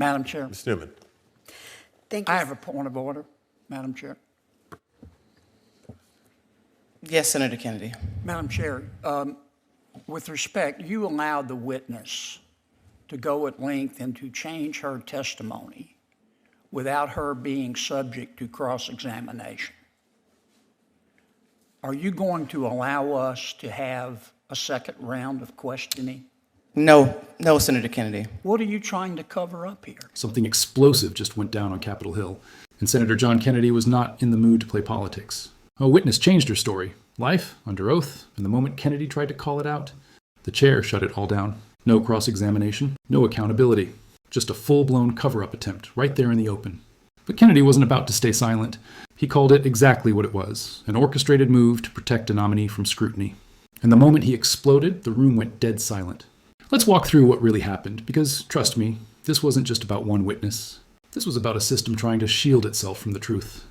Madam Chair, Ms. Newman. Thank you. I have a point of order, Madam Chair. Yes, Senator Kennedy. Madam Chair, with respect, you allowed the witness to go at length and to change her testimony without her being subject to cross-examination. Are you going to allow us to have a second round of questioning? No, Senator Kennedy. What are you trying to cover up here? Something explosive just went down on Capitol Hill, and Senator John Kennedy was not in the mood to play politics. A witness changed her story, life, under oath, and the moment Kennedy tried to call it out, the chair shut it all down. No cross-examination, no accountability, just a full-blown cover-up attempt right there in the open. But Kennedy wasn't about to stay silent. He called it exactly what it was, an orchestrated move to protect a nominee from scrutiny. And the moment he exploded, the room went dead silent. Let's walk through what really happened, because, trust me, this wasn't just about one witness. This was about a system trying to shield itself from the truth.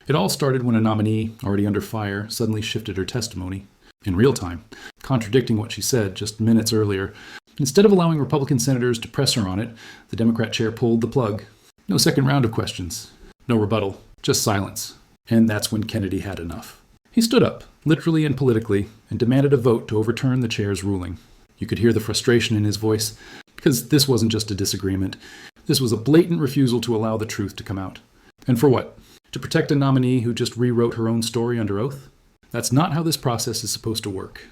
It all started when a nominee, already under fire, suddenly shifted her testimony, in real time, contradicting what she said just minutes earlier. Instead of allowing Republican senators to press her on it, the Democrat chair pulled the plug. No second round of questions. No rebuttal. Just silence. And that's when Kennedy had enough. He stood up, literally and politically, and demanded a vote to overturn the chair's ruling. You could hear the frustration in his voice, because this wasn't just a disagreement. This was a blatant refusal to allow the truth to come out. And for what? To protect a nominee who just rewrote her own story under oath? That's not how this process is supposed to work.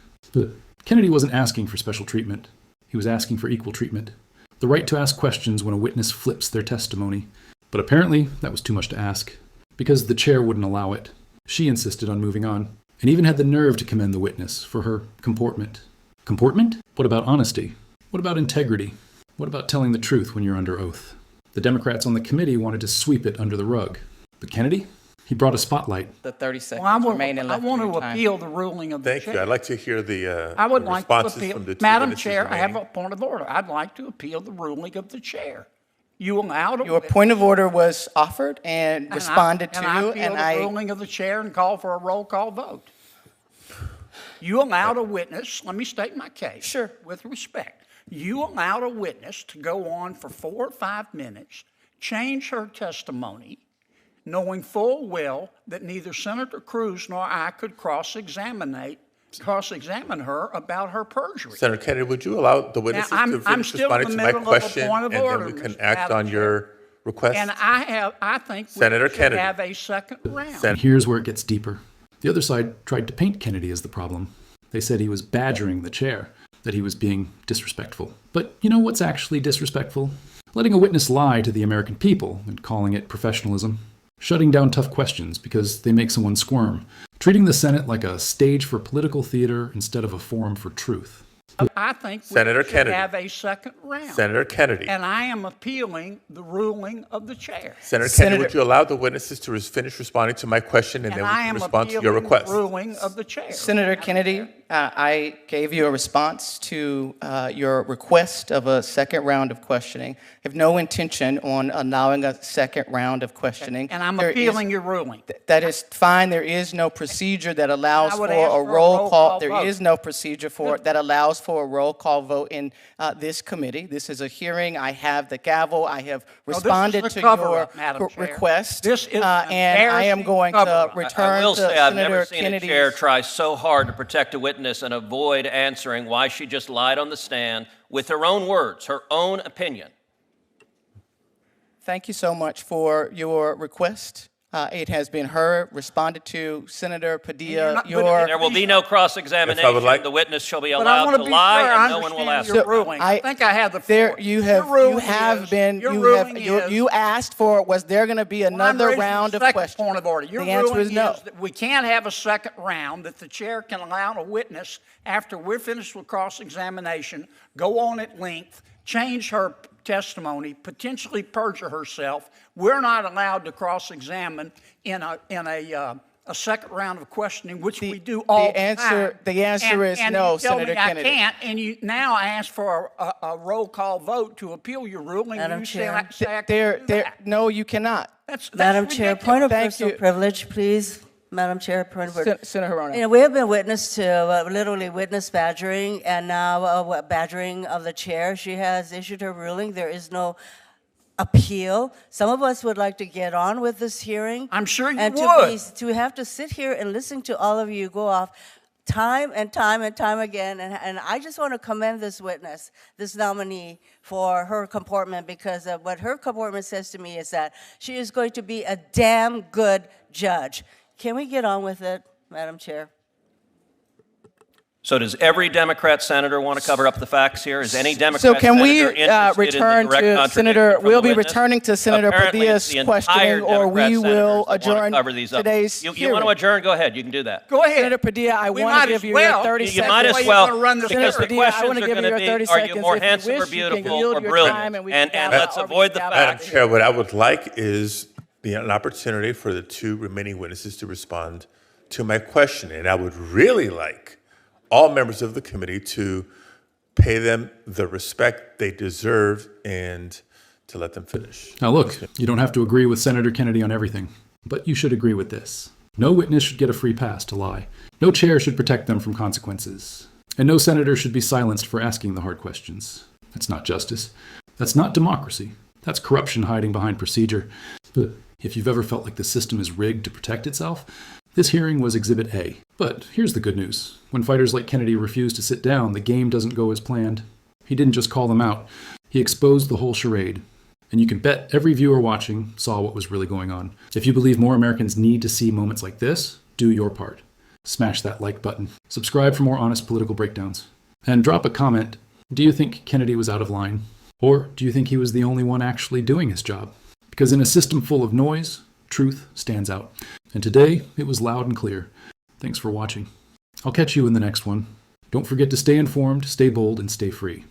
Kennedy wasn't asking for special treatment. He was asking for equal treatment. The right to ask questions when a witness flips their testimony. But apparently, that was too much to ask, because the chair wouldn't allow it. She insisted on moving on, and even had the nerve to commend the witness for her comportment. Comportment? What about honesty? What about integrity? What about telling the truth when you're under oath? The Democrats on the committee wanted to sweep it under the rug. But Kennedy? He brought a spotlight. The 30 seconds Well, remaining I left want in to your time. appeal the ruling of the Thank chair. you. I'd like to hear the I would the like to responses appeal. from the two Madam witnesses Chair, I have a remaining. point of order. I'd like to appeal the ruling of the chair. You allowed a Your witness- point of order was offered and and responded and I to, appeal and the I... ruling of the chair and call for a roll call vote. You allowed a witness, let me state my case. Sure. With respect. You allowed a witness to go on for 4 or 5 minutes, change her testimony, knowing full well that neither Senator Cruz nor I could cross-examine her about her perjury. Senator Kennedy, would you allow the witnesses I'm to finish still in responding the to my middle of a question, point of and order, then we can Mr. act Madam on Chair. your request? And I think we Senator should Kennedy. have a second round. And here's where it gets deeper. The other side tried to paint Kennedy as the problem. They said he was badgering the chair, that he was being disrespectful. But you know what's actually disrespectful? Letting a witness lie to the American people and calling it professionalism. Shutting down tough questions because they make someone squirm. Treating the Senate like a stage for political theater instead of a forum for truth. I think we Senator should Kennedy. have a second round. Senator Kennedy. And I am appealing the ruling of the chair. Senator Kennedy, Senator- would you allow the witnesses to finish responding to my question, and And then we I can am respond to your appealing request? the ruling of the chair. Senator Kennedy, I gave you a response to your request of a second round of questioning. I have no intention on allowing a second round of questioning. And I'm There is- appealing your ruling. That is fine. There is no procedure that allows I for would ask a for a roll roll call. call There vote. is no procedure for it that allows for a roll call vote in this committee. This is a hearing. I have the gavel. I have responded this is a to your cover-up, Madam Chair. request. This is an and I am embarrassing going to cover-up. return I will to say I've Senator never seen Kennedy's. a chair try so hard to protect a witness and avoid answering why she just lied on the stand with her own words, her own opinion. Thank you so much for your request. It has been heard, responded to. Senator Padilla, not- but your... There will be no cross-examination. If I would like- The witness shall be But I allowed want to to be lie, clear, and I no one will ask. understand your So, ruling. I think I have the There, floor. you Your have, ruling you have is- been, your you have, ruling you, is- you asked for, was there going to be Well, I'm another raising round the of second questions? point of order. Your The answer ruling is no. that we can't have a second round, that the chair can allow a witness, after we're finished with cross-examination, go on at length, change her testimony, potentially perjure herself. We're not allowed to cross-examine in a second round of questioning, which we do all the time. The answer is And no, you tell Senator me Kennedy. I can't, and you now ask for a roll call vote to appeal your ruling. Madam and you Chair. say I can't do that. No, you cannot. That's Madam Chair, ridiculous. point of Thank personal you. privilege, please. Madam Chair, point of order. Senator Hirona. You know, we have been witness to literally witness badgering and now badgering of the chair. She has issued her ruling. There is no appeal. Some of us would like to get on with this hearing. I'm sure you and would. To have to sit here and listen to all of you go off time and time and time again. And I just want to commend this witness, this nominee, for her comportment, because what her comportment says to me is that she is going to be a damn good judge. Can we get on with it, Madam Chair? So does every Democrat senator want to cover up the facts here? Is any Democrat So can we senator interested return in the direct to contradiction Senator, from we'll the be witness? returning to Senator Apparently, Padilla's the entire questioning, or Democrat we will senators want to adjourn cover these up. today's You want hearing. to adjourn? Go ahead. You can do that. Go ahead. Senator Padilla, I We want might to as give you well. your 30 You seconds. might Way as you're well, gonna run this because the hearing. I questions wanna are give going you to your be, 30 are you seconds. more If you handsome or wish, you can beautiful yield or your brilliant? time and we can And gavel let's or we avoid can the gavel. Madam facts. Chair, what I would like is an opportunity for the two remaining witnesses to respond to my question. And I would really like all members of the committee to pay them the respect they deserve and to let them finish. Now look, you don't have to agree with Senator Kennedy on everything, but you should agree with this. No witness should get a free pass to lie. No chair should protect them from consequences. And no senator should be silenced for asking the hard questions. That's not justice. That's not democracy. That's corruption hiding behind procedure. If you've ever felt like the system is rigged to protect itself, this hearing was Exhibit A. But here's the good news. When fighters like Kennedy refuse to sit down, the game doesn't go as planned. He didn't just call them out. He exposed the whole charade. And you can bet every viewer watching saw what was really going on. If you believe more Americans need to see moments like this, do your part. Smash that like button. Subscribe for more honest political breakdowns. And drop a comment. Do you think Kennedy was out of line? Or do you think he was the only one actually doing his job? Because in a system full of noise, truth stands out. And today, it was loud and clear. Thanks for watching. I'll catch you in the next one. Don't forget to stay informed, stay bold, and stay free.